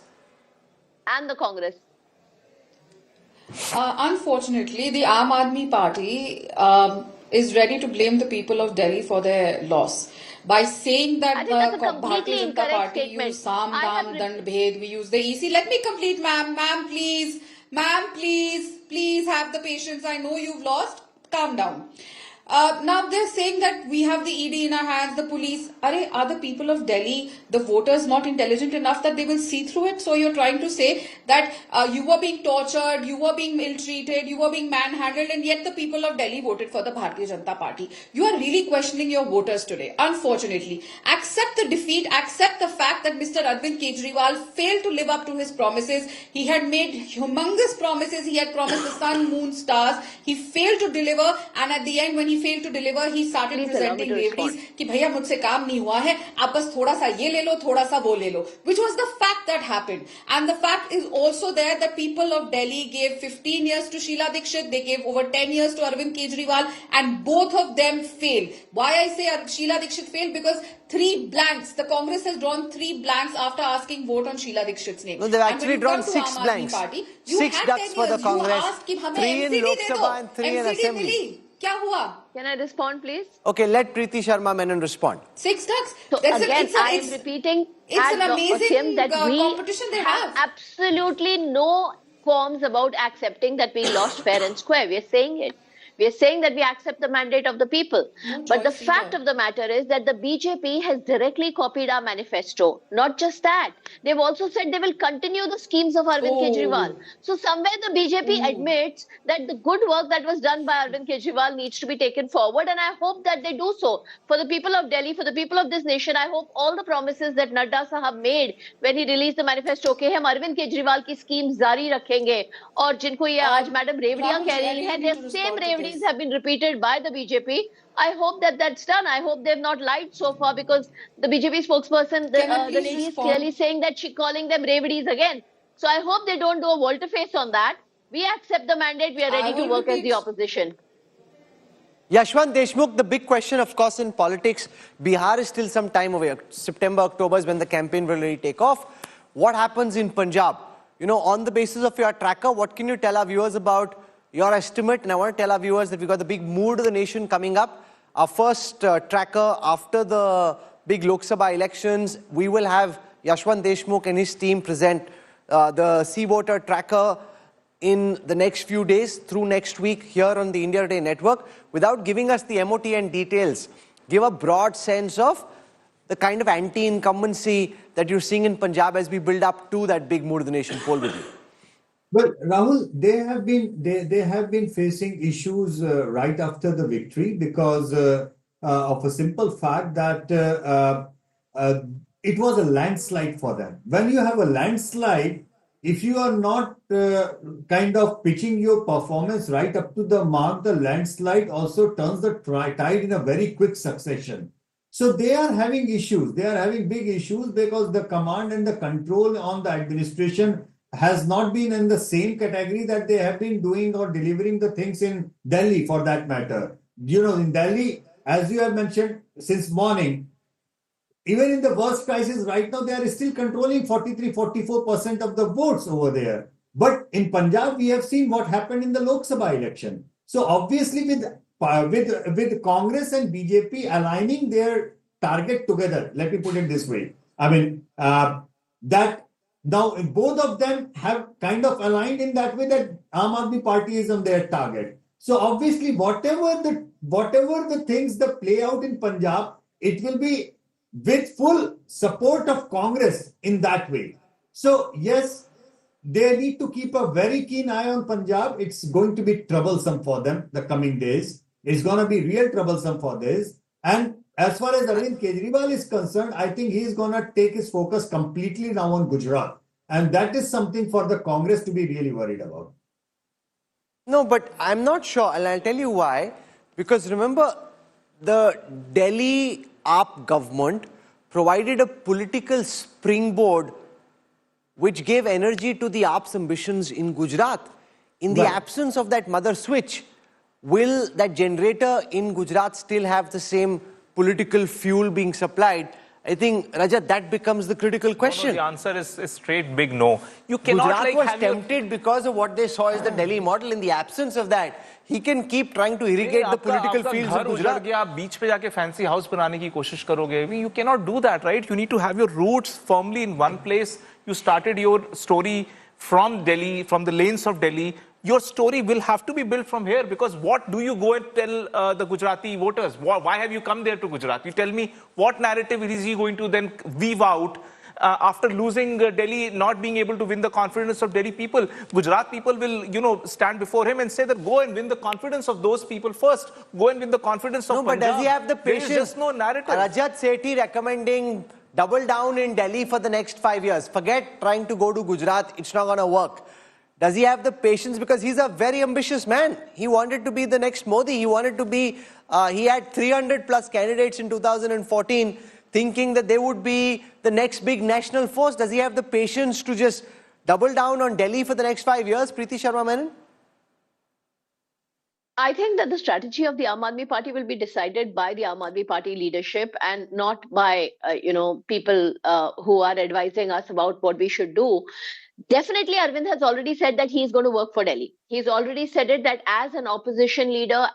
And the Congress. Unfortunately, the Aam Aadmi Party is ready to blame the people of Delhi for their loss. By saying that the Bharatiya Janata Party used Sam Dam Dand Bhed, we use the EC. Let me complete, ma'am. Ma'am, please. Ma'am, please. Please have the patience. I know you've lost. Calm down. Now they're saying that we have the ED in our hands, the police. Are the people of Delhi, the voters, not intelligent enough that they will see through it? So you're trying to say that you were being tortured, you were being ill-treated, you were being manhandled, and yet the people of Delhi voted for the Bharatiya Janata Party. You are really questioning your voters today. Unfortunately, accept the defeat, accept the fact that Mr. Arvind Kejriwal failed to live up to his promises. He had made humongous promises. He had promised the sun, moon, stars. He failed to deliver, and at the end, when he failed to deliver, he started presenting reveries कि भैया मुझसे काम नहीं हुआ है, आप बस थोड़ा सा ये ले लो, थोड़ा सा वो ले लो, which was the fact that happened. And the fact is also there that people of Delhi gave 15 years to Sheila Dikshit, they gave over 10 years to Arvind Kejriwal, and both of them failed. Why I say Sheila Dikshit failed? Because 3 blanks. The Congress has drawn 3 blanks after asking vote on Sheila Dikshit's name. No, they've actually drawn 6 blanks. Party, 6 ducks for the Congress, 3 in Lok Sabha and 3 in Assembly. क्या हुआ? Can I respond, please? Okay, let Preeti Sharma Menon respond. 6 ducks. So again, I am repeating. It's an amazing that competition they have. Absolutely no qualms about accepting that we lost fair and square. We are saying it. We are saying that we accept the mandate of the people. But the fact of the matter is that the BJP has directly copied our manifesto. Not just that. They've also said they will continue the schemes of Arvind Kejriwal. So somewhere the BJP admits that the good work that was done by Arvind Kejriwal needs to be taken forward. And I hope that they do so. For the people of Delhi, for the people of this nation, I hope all the promises that Nadda Sahab made when he released the manifesto, okay, हम Arvind Kejriwal की schemes जारी रखेंगे. और जिनको ये आज madam रेवड़ियां कह रही हैं, the same रेवड़ियां have been repeated by the BJP. I hope that that's done. I hope they've not lied so far because the BJP spokesperson, the lady is clearly saying that she's calling them revedis again. So I hope they don't do a volte-face on that. We accept the mandate. We are ready to work as the opposition. Yashwant Deshmukh, the big question, of course, in politics, Bihar is still some time away. September, October is when the campaign will really take off. What happens in Punjab? You know, on the basis of your tracker, what can you tell our viewers about your estimate? And I want to tell our viewers that we've got the big mood of the nation coming up. Our first tracker after the big Lok Sabha elections, we will have Yashwant Deshmukh and his team present the Sea Voter tracker in the next few days, through next week here on the India Today network. Without giving us the MOTN details, give a broad sense of the kind of anti-incumbency that you're seeing in Punjab as we build up to that big mood of the nation poll with you. Well, Rahul, they have been facing issues right after the victory because of a simple fact that it was a landslide for them. When you have a landslide, if you are not kind of pitching your performance right up to the mark, the landslide also turns the tide in a very quick succession. So they are having issues. They are having big issues because the command and the control on the administration has not been in the same category that they have been doing or delivering the things in Delhi, for that matter. You know, in Delhi, as you have mentioned since morning, even in the worst crisis right now, they are still controlling 43-44% of the votes over there. But in Punjab, we have seen what happened in the Lok Sabha election. So obviously, with Congress and BJP aligning their target together, let me put it this way. I mean, that now both of them have kind of aligned in that way that Aam Aadmi Party is on their target. So obviously, whatever the things that play out in Punjab, it will be with full support of Congress in that way. So yes, they need to keep a very keen eye on Punjab. It's going to be troublesome for them the coming days. It's going to be real troublesome for this. And as far as Arvind Kejriwal is concerned, I think he's going to take his focus completely now on Gujarat. And that is something for the Congress to be really worried about. No, but I'm not sure, and I'll tell you why. Because remember, the Delhi AAP government provided a political springboard which gave energy to the AAP's ambitions in Gujarat. In the absence of that mother switch, will that generator in Gujarat still have the same political fuel being supplied? I think, Rajat, that becomes the critical question. No, the answer is straight big no. You cannot Gujarat was tempted because of what they saw as the Delhi model. In the absence of that, he can keep trying to irrigate the political fields of Gujarat. आप बीच पे जाके fancy house बनाने की कोशिश करोगे. You cannot do that, right? You need to have your roots firmly in one place. You started your story from Delhi, from the lanes of Delhi. Your story will have to be built from here, because what do you go and tell the Gujarati voters? Why have you come there to Gujarat? You tell me, what narrative is he going to then weave out after losing Delhi, not being able to win the confidence of Delhi people? Gujarat people will, stand before him and say that go and win the confidence of those people first. Go and win the confidence of Punjab. No, but does he have the patience? There is just no narrative. Rajat Sethi recommending double down in Delhi for the next 5 years. Forget trying to go to Gujarat. It's not going to work. Does he have the patience? Because he's a very ambitious man. He wanted to be the next Modi. He wanted to be, he had 300 plus candidates in 2014 thinking that they would be the next big national force. Does he have the patience to just double down on Delhi for the next 5 years, Preeti Sharma Menon? I think that the strategy of the Aam Aadmi Party will be decided by the Aam Aadmi Party leadership and not by, people who are advising us about what we should do. Definitely, Arvind has already said that he is going to work for Delhi. He's already said it that as an opposition leader,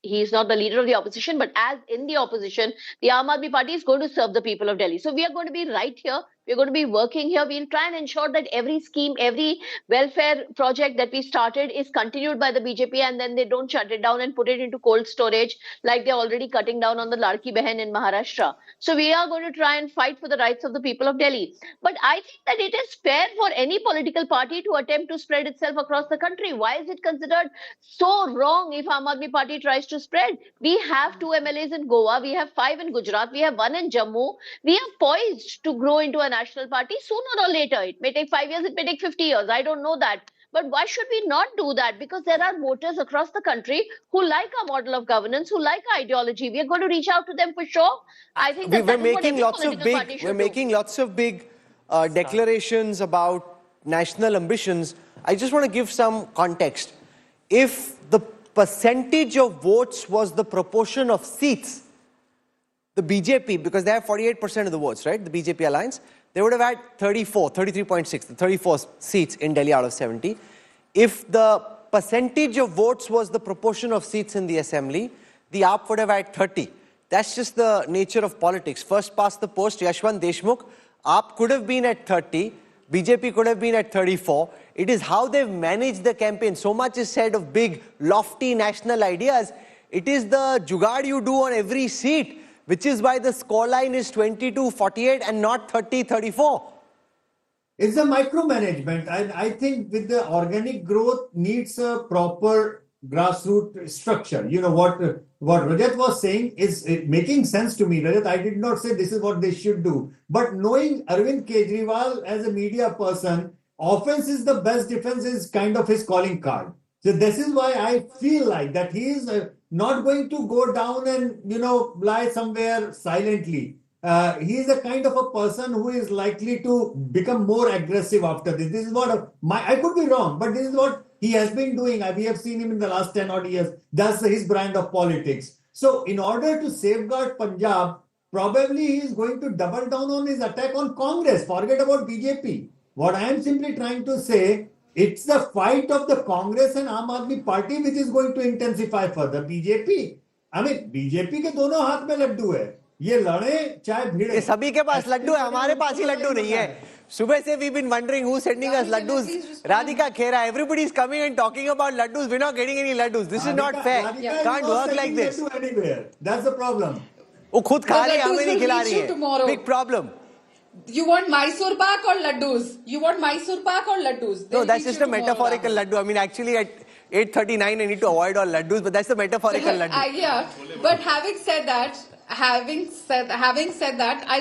he's not the leader of the opposition, but as in the opposition, the Aam Aadmi Party is going to serve the people of Delhi. So we are going to be right here. We're going to be working here. We'll try and ensure that every scheme, every welfare project that we started is continued by the BJP, and then they don't shut it down and put it into cold storage like they're already cutting down on the Ladki Behan in Maharashtra. So we are going to try and fight for the rights of the people of Delhi. But I think that it is fair for any political party to attempt to spread itself across the country. Why is it considered so wrong if Aam Aadmi Party tries to spread? We have 2 MLAs in Goa. We have 5 in Gujarat. We have 1 in Jammu. We are poised to grow into a national party sooner or later. It may take 5 years, it may take 50 years. I don't know that. But why should we not do that? Because there are voters across the country who like our model of governance, who like our ideology. We are going to reach out to them for sure. I think that we're making lots of big declarations about national ambitions. I just want to give some context. If the percentage of votes was the proportion of seats, the BJP, because they have 48% of the votes, right? The BJP alliance, they would have had 33.6, 34 seats in Delhi out of 70. If the percentage of votes was the proportion of seats in the assembly, the AAP would have had 30. That's just the nature of politics. First past the post, Yashwant Deshmukh, AAP could have been at 30, BJP could have been at 34. It is how they've managed the campaign. So much is said of big, lofty national ideas. It is the jugaad you do on every seat, which is why the scoreline is 22-48 and not 30-34. It's a micromanagement. I think with the organic growth needs a proper grassroots structure. You know, what Rajat was saying is making sense to me. Rajat, I did not say this is what they should do. But knowing Arvind Kejriwal as a media person, offense is the best defense is kind of his calling card. So this is why I feel like that he is not going to go down and, you know, lie somewhere silently. He is a kind of a person who is likely to become more aggressive after this. This is what I could be wrong, but this is what he has been doing. We have seen him in the last 10 odd years. That's his brand of politics. So in order to safeguard Punjab, probably he is going to double down on his attack on Congress. Forget about BJP. What I am simply trying to say, it's the fight of the Congress and Aam Aadmi Party which is going to intensify further. BJP, I mean, BJP के दोनों हाथ में लड्डू है. ये लड़े चाहे भिड़े. ये सभी के पास लड्डू है, हमारे पास ही लड्डू नहीं है. सुबह से we've been wondering who's sending us laddus. Radhika Khera, everybody is coming and talking about laddus. We're not getting any laddus. This is not fair. Can't work like this. That's the problem. वो खुद खा रही है, हमें नहीं खिला रही है. Big problem. You want Mysore pak or laddus? You want Mysore pak or laddus? No, that's just a metaphorical laddu. I mean, actually at 8:39 I need to avoid all laddus, but that's the metaphorical laddu. Yeah, but having said that, I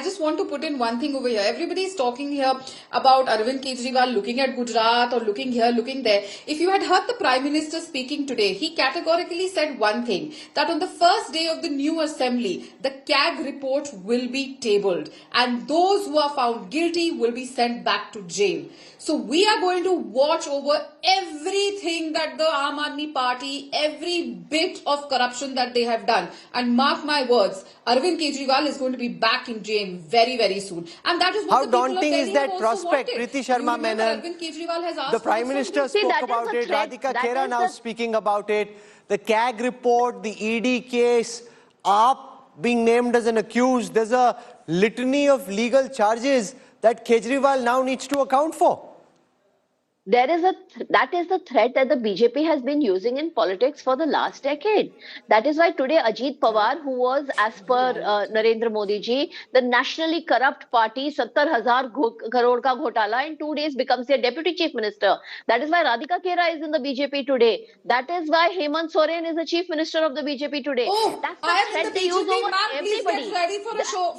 just want to put in one thing over here. Everybody is talking here about Arvind Kejriwal looking at Gujarat or looking here, looking there. If you had heard the Prime Minister speaking today, he categorically said one thing, that on the first day of the new assembly, the CAG report will be tabled and those who are found guilty will be sent back to jail. So we are going to watch over everything that the Aam Aadmi Party, every bit of corruption that they have done. And mark my words, Arvind Kejriwal is going to be back in jail very, very soon. And that is what How the people of daunting Delhi is that have also prospect? wanted. Priti Sharma Menon, Arvind Kejriwal has asked the Prime Minister spoke about it, Radhika Khera now speaking about it, the CAG report, the ED case, AAP being named as an accused. There's a litany of legal charges that Kejriwal now needs to account for. That is the threat that the BJP has been using in politics for the last decade. That is why today Ajit Pawar, who was, as per Narendra Modi ji, the nationally corrupt party, 70,000 crore ka ghotala, in 2 days becomes their deputy chief minister. That is why Radhika Khera is in the BJP today. That is why Hemant Soren is the chief minister of the BJP today. Oh, that's the I am threat in the they use BJP, over ma'am. Please everybody. get ready for a show,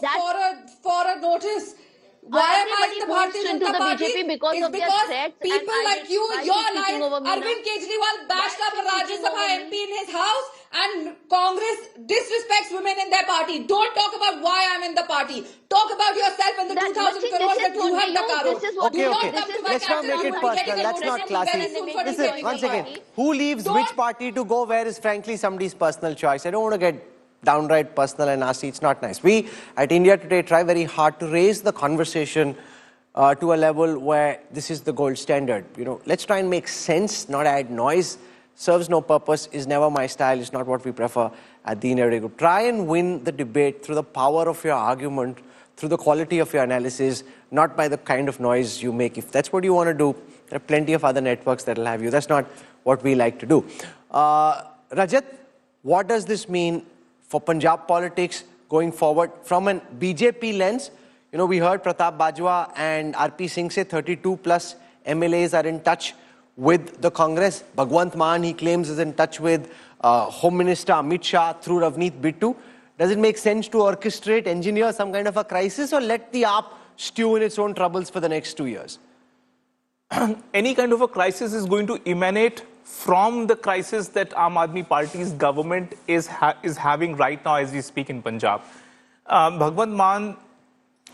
for a notice. Why am I in the Bharatiya Janata Party? BJP because it's of their because threats people and like you, your line, over me Arvind Kejriwal bashed up a Rajya Sabha MP in his house and Congress disrespects women in their party. Don't talk about why I'm in the party. Talk about yourself and the 2,000 crores that you have Nakaro. Okay. Let's not make it personal. That's not classy. Listen, once again, who leaves which party to go where is frankly somebody's personal choice. I don't want to get downright personal and nasty. It's not nice. We at India Today try very hard to raise the conversation to a level where this is the gold standard. You know, let's try and make sense, not add noise. Serves no purpose, is never my style, is not what we prefer at the India Today Group. Try and win the debate through the power of your argument, through the quality of your analysis, not by the kind of noise you make. If that's what you want to do, there are plenty of other networks that will have you. That's not what we like to do. Rajat, what does this mean for Punjab politics going forward from an BJP lens? You know, we heard Pratap Bajwa and RP Singh say 32 plus MLAs are in touch with the Congress. Bhagwant Mann, he claims, is in touch with Home Minister Amit Shah through Ravneet Bittu. Does it make sense to orchestrate, engineer some kind of a crisis, or let the AAP stew in its own troubles for the next 2 years? Any kind of a crisis is going to emanate from the crisis that Aam Aadmi Party's government is having right now as we speak in Punjab. Bhagwant Mann,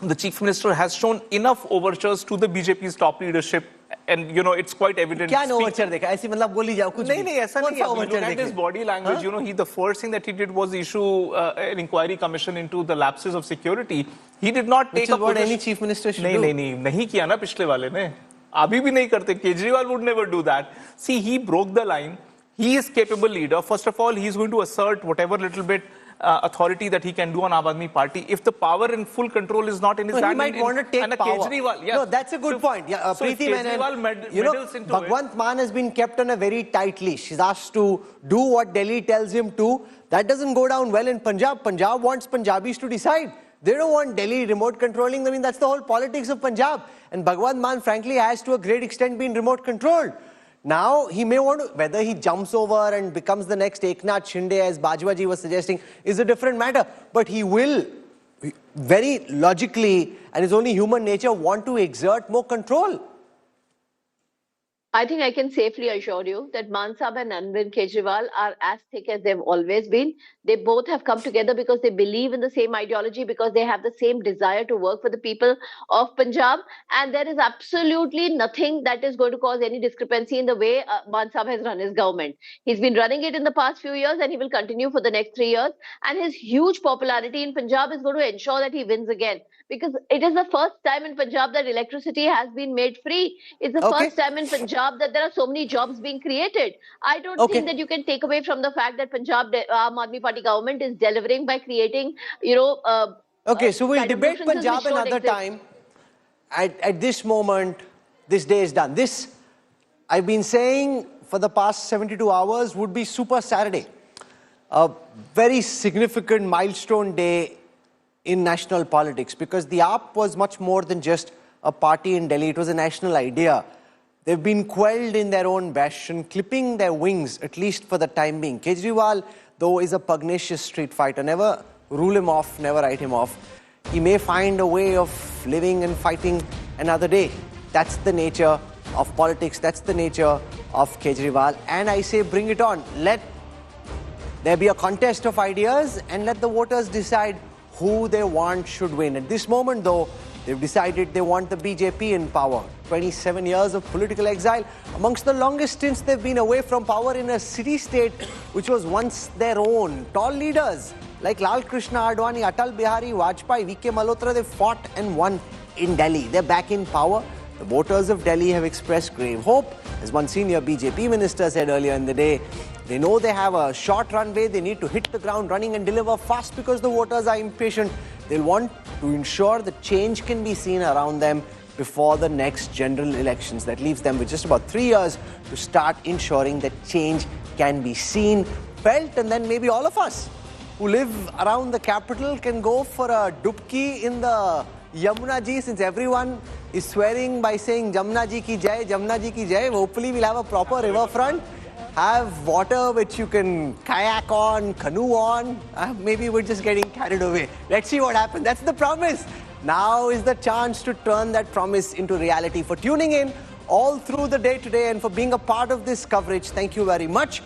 the Chief Minister, has shown enough overtures to the BJP's top leadership And you know, it's quite evident. क्या overture देखा? ऐसी मतलब बोली जाओ कुछ नहीं नहीं ऐसा नहीं है. overture Look at his body language. You know, the first thing that he did was issue an inquiry commission into the lapses of security. He did not take up what any chief minister should do. नहीं किया ना पिछले वाले ने. अभी भी नहीं करते. Kejriwal would never do that. See, he broke the line. He is capable leader. First of all, he is going to assert whatever little bit authority that he can do on Aam Aadmi Party. If the power and full control is not in his hand, he might want to take power. Kejriwal, No, that's a good point. Yeah, Preeti Menon, you know, Bhagwant Mann has been kept on a very tight leash. He's asked to do what Delhi tells him to. That doesn't go down well in Punjab. Punjab wants Punjabis to decide. They don't want Delhi remote controlling. I mean, that's the whole politics of Punjab. And Bhagwant Mann, frankly, has to a great extent been remote controlled. Now, he may want to, whether he jumps over and becomes the next Eknath Shinde, as Bajwaji was suggesting, is a different matter. But he will, very logically, and his only human nature, want to exert more control. I think I can safely assure you that Man Sahab and Arvind Kejriwal are as thick as they've always been. They both have come together because they believe in the same ideology, because they have the same desire to work for the people of Punjab. And there is absolutely nothing that is going to cause any discrepancy in the way Man Sahab has run his government. He's been running it in the past few years, and he will continue for the next 3 years. And his huge popularity in Punjab is going to ensure that he wins again. Because it is the first time in Punjab that electricity has been made free. It's the first time in Punjab that there are so many jobs being created. I don't think that you can take away from the fact that Punjab Aam Aadmi Party government is delivering by creating, you know... okay, so we'll debate Punjab another time. At this moment, this day is done. This, I've been saying for the past 72 hours, would be Super Saturday. A very significant milestone day in national politics, because the AAP was much more than just a party in Delhi. It was a national idea. They've been quelled in their own bastion, clipping their wings, at least for the time being. Kejriwal, though, is a pugnacious street fighter. Never rule him off, never write him off. He may find a way of living and fighting another day. That's the nature of politics. That's the nature of Kejriwal. And I say, bring it on. Let there be a contest of ideas and let the voters decide who they want should win. At this moment, though, they've decided they want the BJP in power. 27 years of political exile, amongst the longest stints they've been away from power in a city-state which was once their own. Tall leaders like Lal Krishna Advani, Atal Bihari Vajpayee, V.K. Malhotra, they fought and won in Delhi. They're back in power. The voters of Delhi have expressed grave hope. As one senior BJP minister said earlier in the day, they know they have a short runway. They need to hit the ground running and deliver fast because the voters are impatient. They'll want to ensure that change can be seen around them before the next general elections. That leaves them with just about 3 years to start ensuring that change can be seen, felt, and then maybe all of us who live around the capital can go for a dubki in the Yamuna Ji, since everyone is swearing by saying Jamna Ji ki jai, Jamna Ji ki jai. Hopefully we'll have a proper riverfront, have water which you can kayak on, canoe on. Maybe we're just getting carried away. Let's see what happens. That's the promise. Now is the chance to turn that promise into reality. For tuning in all through the day today and for being a part of this coverage, thank you very much.